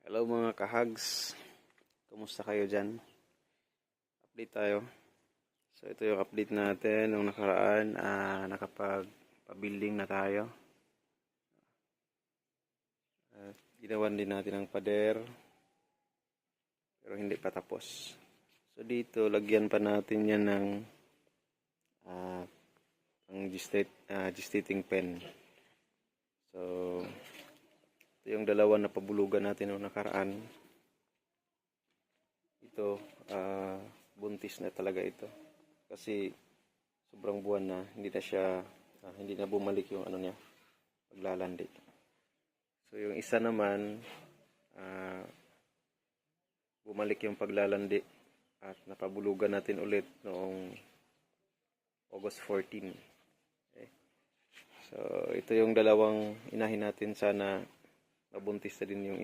Hello mga kahags, kumusta kayo dyan? Update tayo. So ito yung update natin nung nakaraan, nakapag-building na tayo. Ginawan din natin ang pader, pero hindi pa tapos. So dito, lagyan pa natin yan ng gestating pen. So ito yung dalawa na pabulugan natin nung nakaraan. Ito, buntis na talaga ito. Kasi sobrang buwan na, hindi na bumalik yung ano niya, paglalandi. So yung isa naman, bumalik yung paglalandi at napabulugan natin ulit noong August 14. Okay. So ito yung dalawang inahin natin, sana mabuntis na din yung isa.